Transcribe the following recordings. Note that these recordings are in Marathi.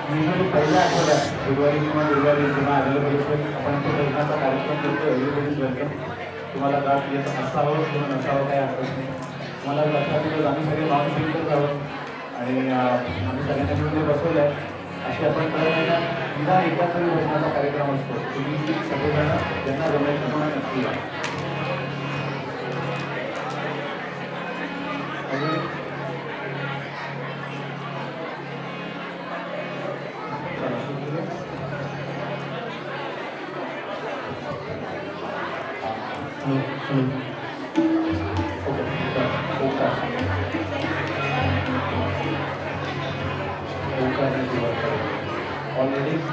नेहमी पहिल्या आठवड्यात बुधवारी किंवा अवेलेबल आपण तो लग्नाचा कार्यक्रम करतो. Everybody's welcome. तुम्हाला गाठ येत असावं किंवा नसावं काही हरकत नाही. तुम्हाला लक्षात येईल आम्ही सगळे नॉन सिंगर्स आहोत आणि आम्ही सगळ्यांना मिळून बसवलं आहे. अशी आपण कळवण्याचा निदान एकदा तरी बसण्याचा कार्यक्रम असतो. तुम्ही सगळेजण ज्यांना जमायचं तुम्हाला नक्की या. Already.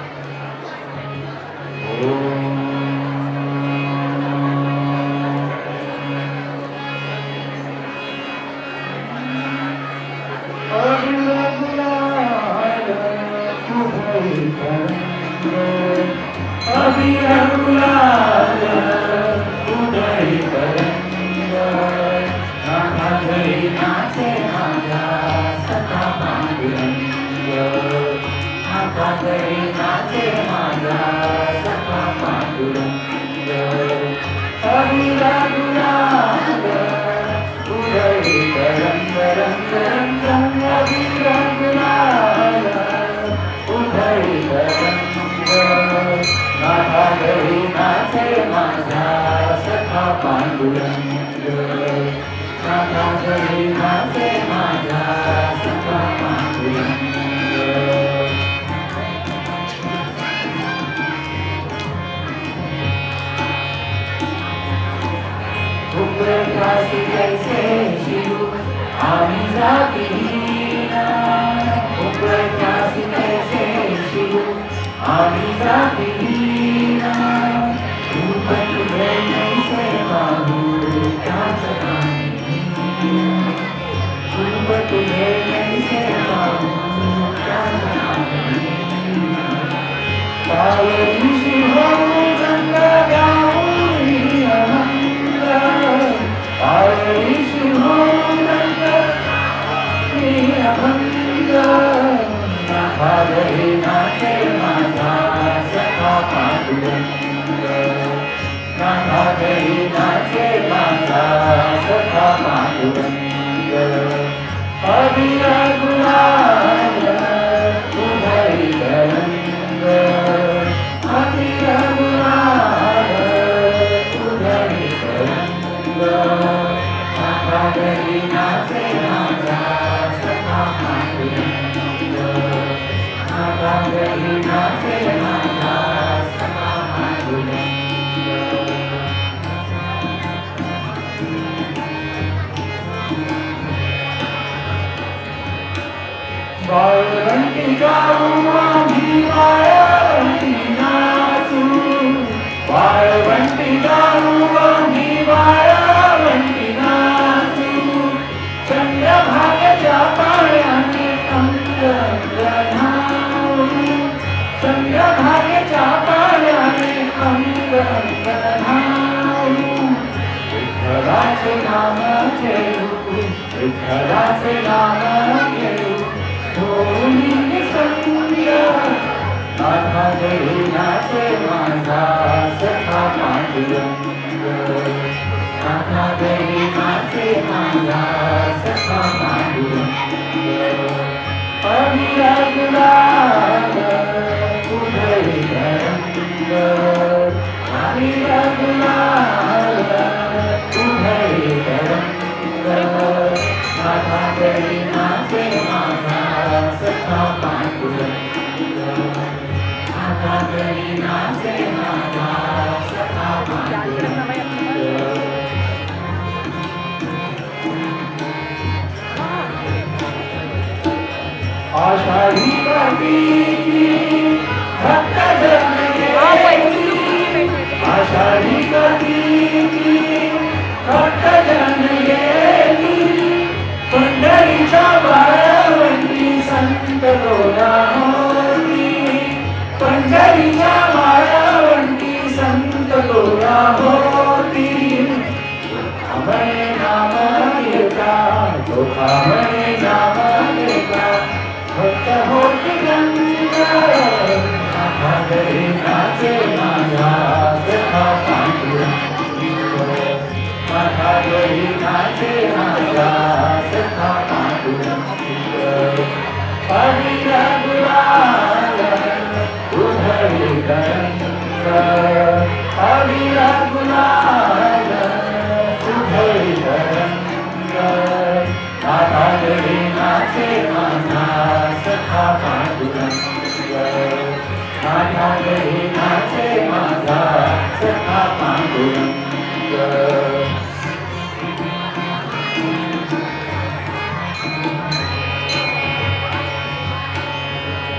भक्त होती गंगा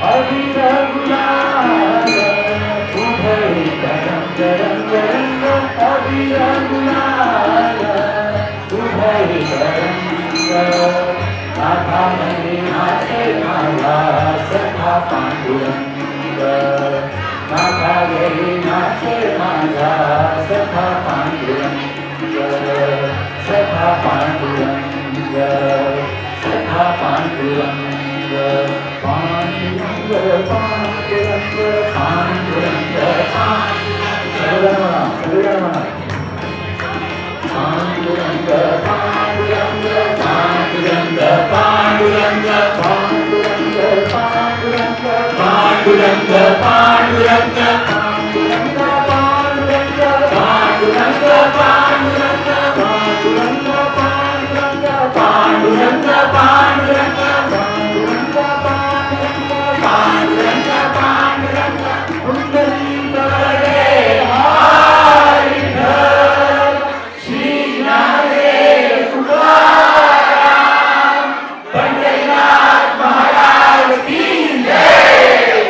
अबीर गुलाल उधळीत रंग रंग रंग अबीर गुलाल उधळीत रंग नाथाने नाचे माझा सखा पांडुरंग नाथाने नाचे माझा सखा पांडुरंग सखा पांडुरंग सखा पांडुरंग पांडुरंग पांडुरंग पांडुरंग सगळ्यांना पांडुरंग पांडुरंग पांडुरंग पांडुरंग पांडुरंग पांडुरंग पांडुरंग पांडुरंग पांडुरंग पांडुरंग पांडुरंग पांडुरंग पांडुरंग पांडुरंग पांडुरंग पांडुरंग पांडुरंग पांडुरंग पांडुरंग पुंडरीक वरदे हरी विठ्ठल श्री ज्ञानदेव तुकाराम पंढरीनाथ महाराज की जय.